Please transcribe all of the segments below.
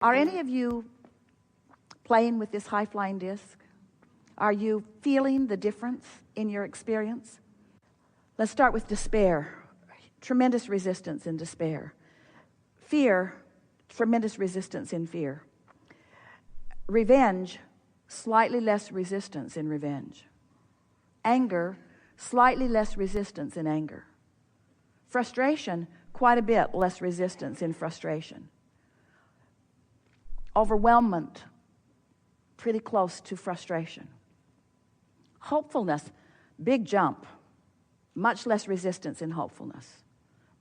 Are any of you playing with this high-flying disc? Are you feeling the difference in your experience? Let's start with despair. Tremendous resistance in despair. Fear, tremendous resistance in fear. Revenge, slightly less resistance in revenge. Anger, slightly less resistance in anger. Frustration, quite a bit less resistance in frustration. Overwhelmment, pretty close to frustration. Hopefulness, big jump, much less resistance in hopefulness.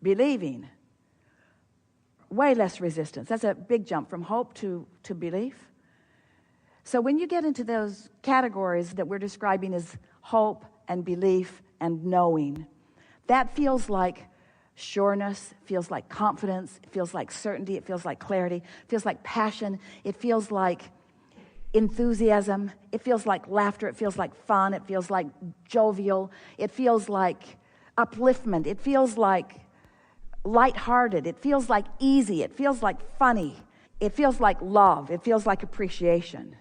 Believing, way less resistance. That's a big jump from hope to belief. So when you get into those categories that we're describing as hope and belief and knowing, that feels like sureness, feels like confidence, it feels like certainty, it feels like clarity, it feels like passion, it feels like enthusiasm, it feels like laughter, it feels like fun, it feels like jovial, it feels like upliftment, it feels like lighthearted, it feels like easy, it feels like funny, it feels like love, it feels like appreciation.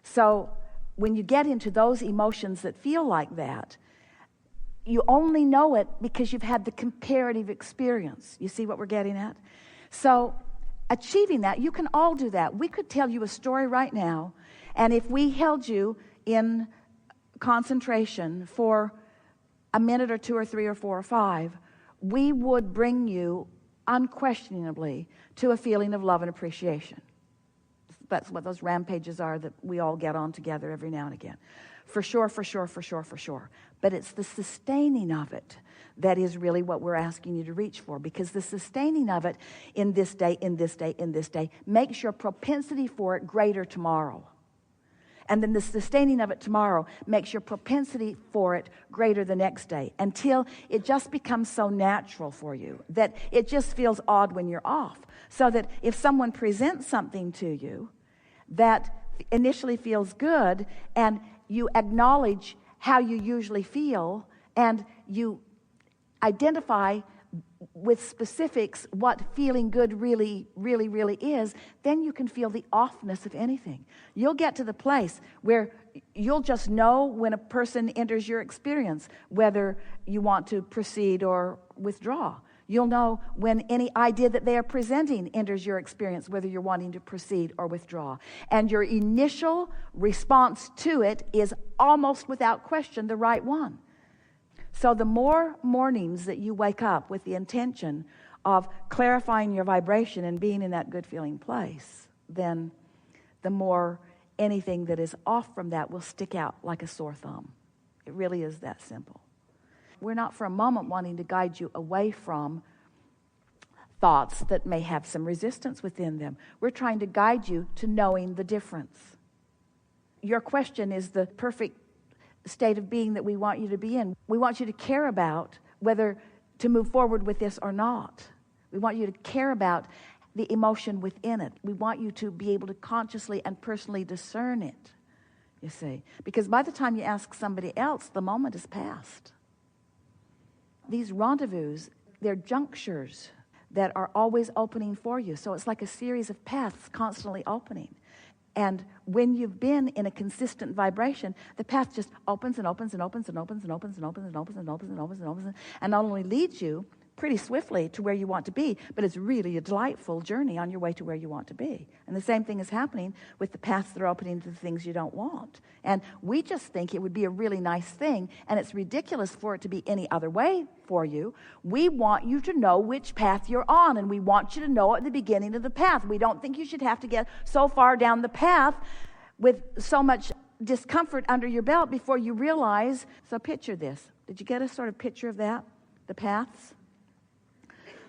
So when you get into those emotions that feel like that, you only know it because you've had the comparative experience. You see what we're getting at? So achieving that, you can all do that. We could tell you a story right now, and if we held you in concentration for a minute or two or three or four or five, we would bring you unquestionably to a feeling of love and appreciation. That's what those rampages are that we all get on together every now and again. For sure, for sure, for sure, for sure. But it's the sustaining of it that is really what we're asking you to reach for, because the sustaining of it in this day, in this day, in this day, makes your propensity for it greater tomorrow. And then the sustaining of it tomorrow makes your propensity for it greater the next day, until it just becomes so natural for you that it just feels odd when you're off. So that if someone presents something to you that initially feels good, and you acknowledge how you usually feel, and you identify with specifics what feeling good really, really, really is, then you can feel the offness of anything. You'll get to the place where you'll just know when a person enters your experience whether you want to proceed or withdraw. You'll know when any idea that they are presenting enters your experience whether you're wanting to proceed or withdraw. And your initial response to it is almost without question the right one. So the more mornings that you wake up with the intention of clarifying your vibration and being in that good feeling place, then the more anything that is off from that will stick out like a sore thumb. It really is that simple. We're not for a moment wanting to guide you away from thoughts that may have some resistance within them. We're trying to guide you to knowing the difference. Your question is the perfect state of being that we want you to be in. We want you to care about whether to move forward with this or not. We want you to care about the emotion within it. We want you to be able to consciously and personally discern it, you see. Because by the time you ask somebody else, the moment is past. These rendezvous, they're junctures that are always opening for you. So it's like a series of paths constantly opening. And when you've been in a consistent vibration, the path just opens and opens and opens and opens and opens and opens and opens and opens and opens and opens and not only leads you pretty swiftly to where you want to be, but it's really a delightful journey on your way to where you want to be. And the same thing is happening with the paths that are opening to the things you don't want. And we just think it would be a really nice thing, and it's ridiculous for it to be any other way for you. We want you to know which path you're on, and we want you to know at the beginning of the path. We don't think you should have to get so far down the path with so much discomfort under your belt before you realize. So picture this. Did you get a sort of picture of that? The paths?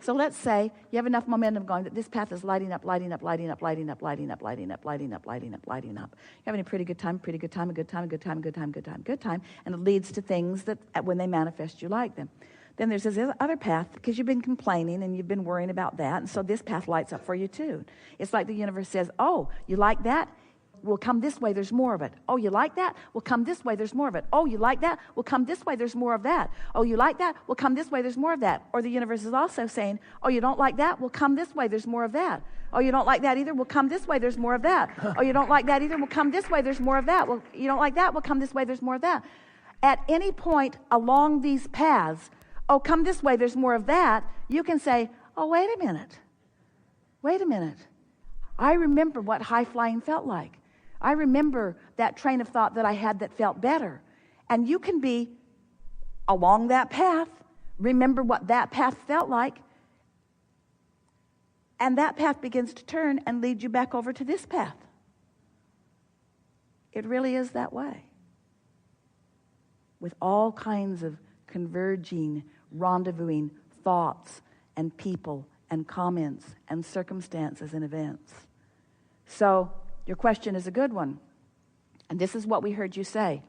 So let's say you have enough momentum going that this path is lighting up, lighting up, lighting up, lighting up, lighting up, lighting up, lighting up, lighting up, lighting up. You're having a pretty good time, a good time, a good time, a good time, good time, good time, and it leads to things that when they manifest, you like them. Then there's this other path because you've been complaining and you've been worrying about that, and so this path lights up for you too. It's like the universe says, oh, you like that? Well, come this way, there's more of it. Oh, you like that? Well, come this way, there's more of it. Oh, you like that? Well, come this way, there's more of that. Oh, you like that? Well, come this way, there's more of that. Or the universe is also saying, oh, you don't like that? Well, come this way, there's more of that. Oh, you don't like that either? Well, come this way, there's more of that. Oh, you don't like that either? Well, come this way, there's more of that. Well, you don't like that? Well, come this way, there's more of that. At any point along these paths, oh, come this way, there's more of that, you can say, oh, wait a minute. Wait a minute. I remember what high flying felt like. I remember that train of thought that I had that felt better. And you can be along that path, remember what that path felt like, and that path begins to turn and lead you back over to this path. It really is that way. With all kinds of converging, rendezvousing thoughts and people and comments and circumstances and events. So your question is a good one. And this is what we heard you say.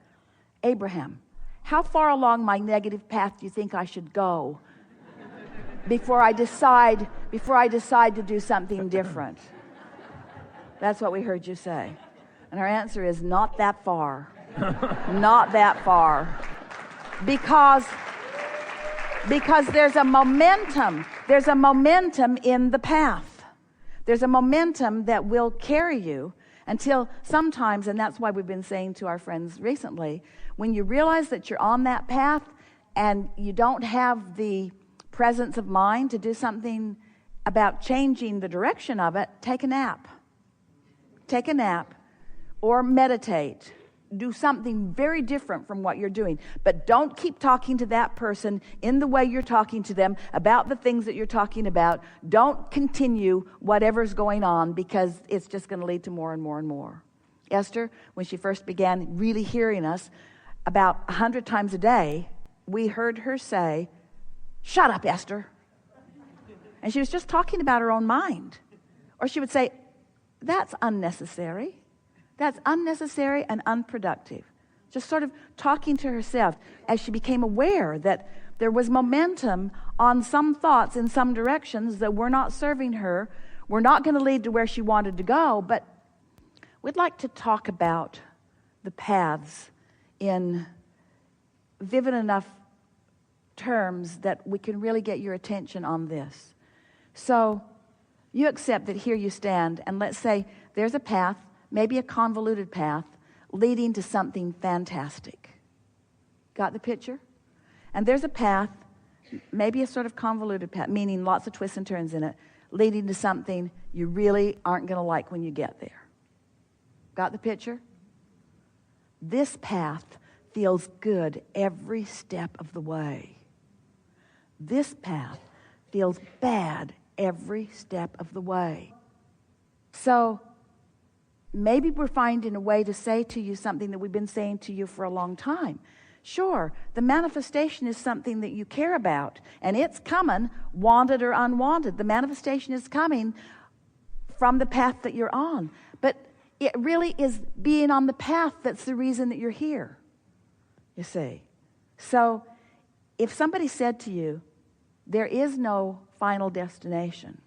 Abraham, how far along my negative path do you think I should go before I decide to do something different? That's what we heard you say. And our answer is not that far. Not that far. Because there's a momentum. There's a momentum in the path. There's a momentum that will carry you until sometimes, and that's why we've been saying to our friends recently, when you realize that you're on that path and you don't have the presence of mind to do something about changing the direction of it, take a nap. Take a nap or meditate. Do something very different from what you're doing. But don't keep talking to that person in the way you're talking to them about the things that you're talking about. Don't continue whatever's going on, because it's just going to lead to more and more and more. Esther, when she first began really hearing us, about 100 times a day, we heard her say, "Shut up, Esther." And she was just talking about her own mind. Or she would say, "That's unnecessary. That's unnecessary and unproductive." Just sort of talking to herself as she became aware that there was momentum on some thoughts in some directions that were not serving her, were not going to lead to where she wanted to go. But we'd like to talk about the paths in vivid enough terms that we can really get your attention on this. So you accept that here you stand, and let's say there's a path, maybe a convoluted path, leading to something fantastic. Got the picture? And there's a path, maybe a sort of convoluted path, meaning lots of twists and turns in it, leading to something you really aren't going to like when you get there. Got the picture? This path feels good every step of the way. This path feels bad every step of the way. So maybe we're finding a way to say to you something that we've been saying to you for a long time. Sure, the manifestation is something that you care about, and it's coming, wanted or unwanted. The manifestation is coming from the path that you're on. But it really is being on the path that's the reason that you're here, you see. So if somebody said to you, there is no final destination,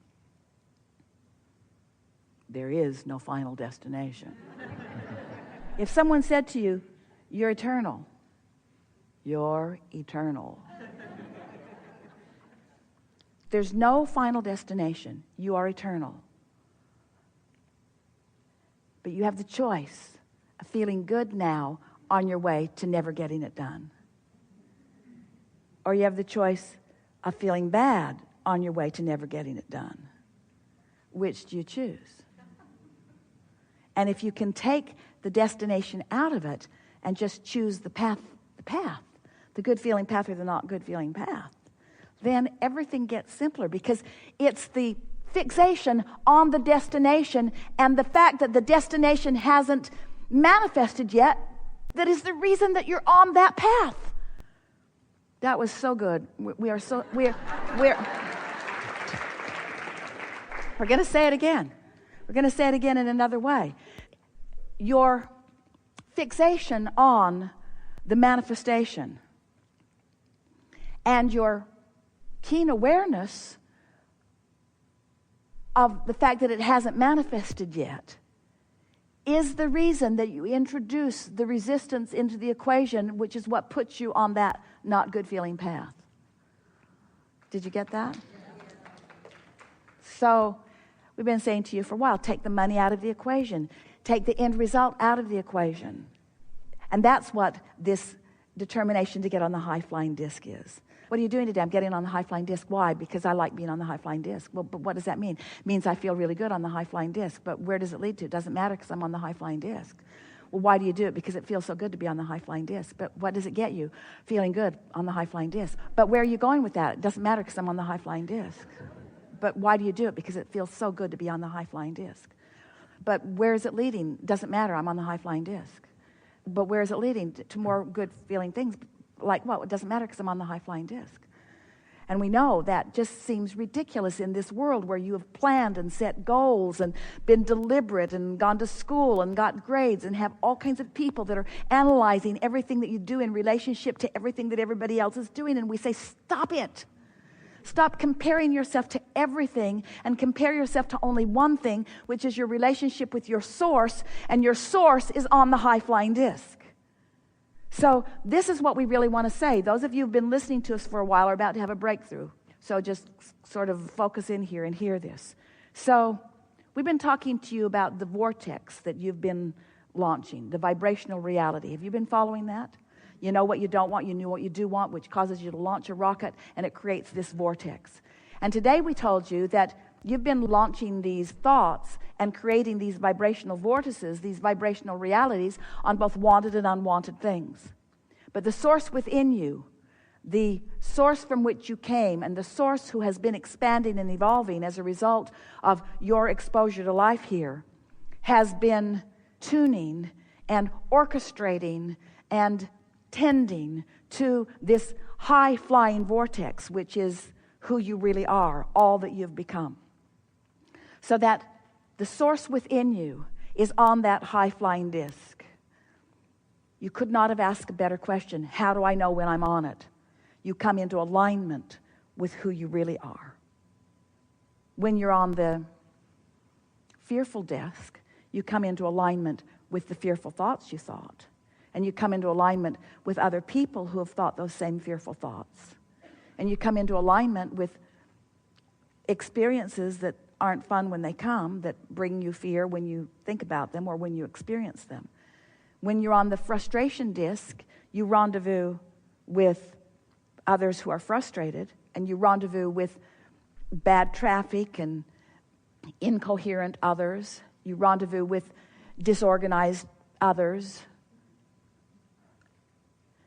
there is no final destination. If someone said to you, you're eternal, you're eternal. There's no final destination. You are eternal. But you have the choice of feeling good now on your way to never getting it done. Or you have the choice of feeling bad on your way to never getting it done. Which do you choose? And if you can take the destination out of it and just choose the path, the good feeling path or the not good feeling path, then everything gets simpler, because it's the fixation on the destination and the fact that the destination hasn't manifested yet that is the reason that you're on that path. That was so good. We're going to say it again. We're going to say it again in another way. Your fixation on the manifestation and your keen awareness of the fact that it hasn't manifested yet is the reason that you introduce the resistance into the equation, which is what puts you on that not good feeling path. Did you get that? So we've been saying to you for a while, take the money out of the equation. Take the end result out of the equation. And that's what this determination to get on the high-flying disc is. What are you doing today? I'm getting on the high-flying disc. Why? Because I like being on the high-flying disc. Well, but what does that mean? It means I feel really good on the high-flying disc. But where does it lead to? It doesn't matter because I'm on the high-flying disc. Well, why do you do it? Because it feels so good to be on the high-flying disc. But what does it get you? Feeling good on the high-flying disc. But where are you going with that? It doesn't matter because I'm on the high-flying disc. But why do you do it? Because it feels so good to be on the high-flying disc. But where is it leading? It doesn't matter. I'm on the high-flying disc. But where is it leading? To more good-feeling things. Like what? It doesn't matter because I'm on the high-flying disc. And we know that just seems ridiculous in this world where you have planned and set goals and been deliberate and gone to school and got grades and have all kinds of people that are analyzing everything that you do in relationship to everything that everybody else is doing. And we say, stop it. Stop comparing yourself to everything and compare yourself to only one thing, which is your relationship with your source. And your source is on the high-flying disc. So this is what we really want to say. Those of you who've been listening to us for a while are about to have a breakthrough. So just sort of focus in here and hear this. So we've been talking to you about the vortex that you've been launching, the vibrational reality. Have you been following that? You know what you don't want, you know what you do want, which causes you to launch a rocket, and it creates this vortex. And today we told you that you've been launching these thoughts and creating these vibrational vortices, these vibrational realities on both wanted and unwanted things. But the source within you, the source from which you came, and the source who has been expanding and evolving as a result of your exposure to life here, has been tuning and orchestrating and tending to this high-flying vortex, which is who you really are, all that you've become. So that the source within you is on that high-flying disc. You could not have asked a better question. How do I know when I'm on it? You come into alignment with who you really are. When you're on the fearful disc, you come into alignment with the fearful thoughts you thought. And you come into alignment with other people who have thought those same fearful thoughts. And you come into alignment with experiences that aren't fun when they come, that bring you fear when you think about them or when you experience them. When you're on the frustration disc, you rendezvous with others who are frustrated, and you rendezvous with bad traffic and incoherent others. You rendezvous with disorganized others.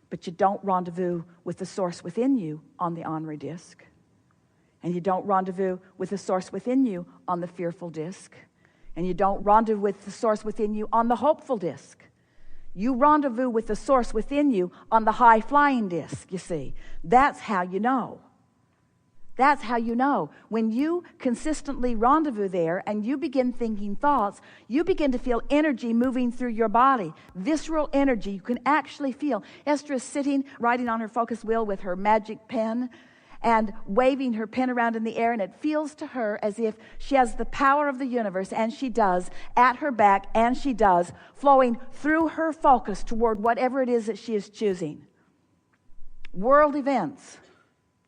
But you don't rendezvous with the source within you on the ornery disc. And you don't rendezvous with the source within you on the fearful disc. And you don't rendezvous with the source within you on the hopeful disc. You rendezvous with the source within you on the high-flying disc, you see. That's how you know. That's how you know. When you consistently rendezvous there and you begin thinking thoughts, you begin to feel energy moving through your body. Visceral energy you can actually feel. Esther is sitting, writing on her focus wheel with her magic pen and waving her pen around in the air, and it feels to her as if she has the power of the universe, and she does, at her back, and she does, flowing through her focus toward whatever it is that she is choosing. World events,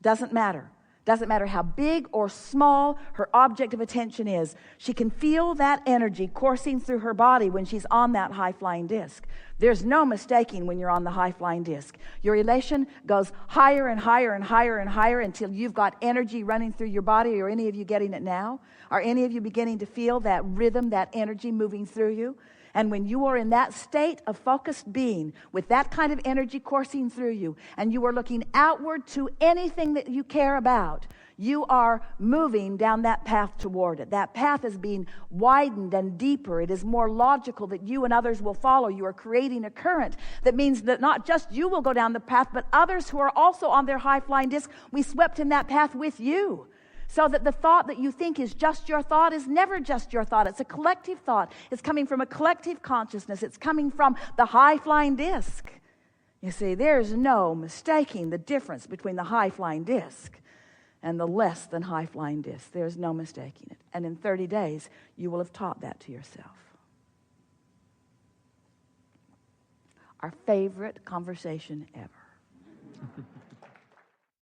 doesn't matter. Doesn't matter how big or small her object of attention is. She can feel that energy coursing through her body when she's on that high-flying disc. There's no mistaking when you're on the high-flying disc. Your elation goes higher and higher and higher and higher until you've got energy running through your body. Are any of you getting it now? Are any of you beginning to feel that rhythm, that energy moving through you? And when you are in that state of focused being, with that kind of energy coursing through you, and you are looking outward to anything that you care about, you are moving down that path toward it. That path is being widened and deeper. It is more logical that you and others will follow. You are creating a current that means that not just you will go down the path, but others who are also on their high-flying disc, we swept in that path with you. So that the thought that you think is just your thought is never just your thought. It's a collective thought. It's coming from a collective consciousness. It's coming from the high-flying disc. You see, there's no mistaking the difference between the high-flying disc and the less than high-flying disc. There's no mistaking it. And in 30 days, you will have taught that to yourself. our favorite conversation ever.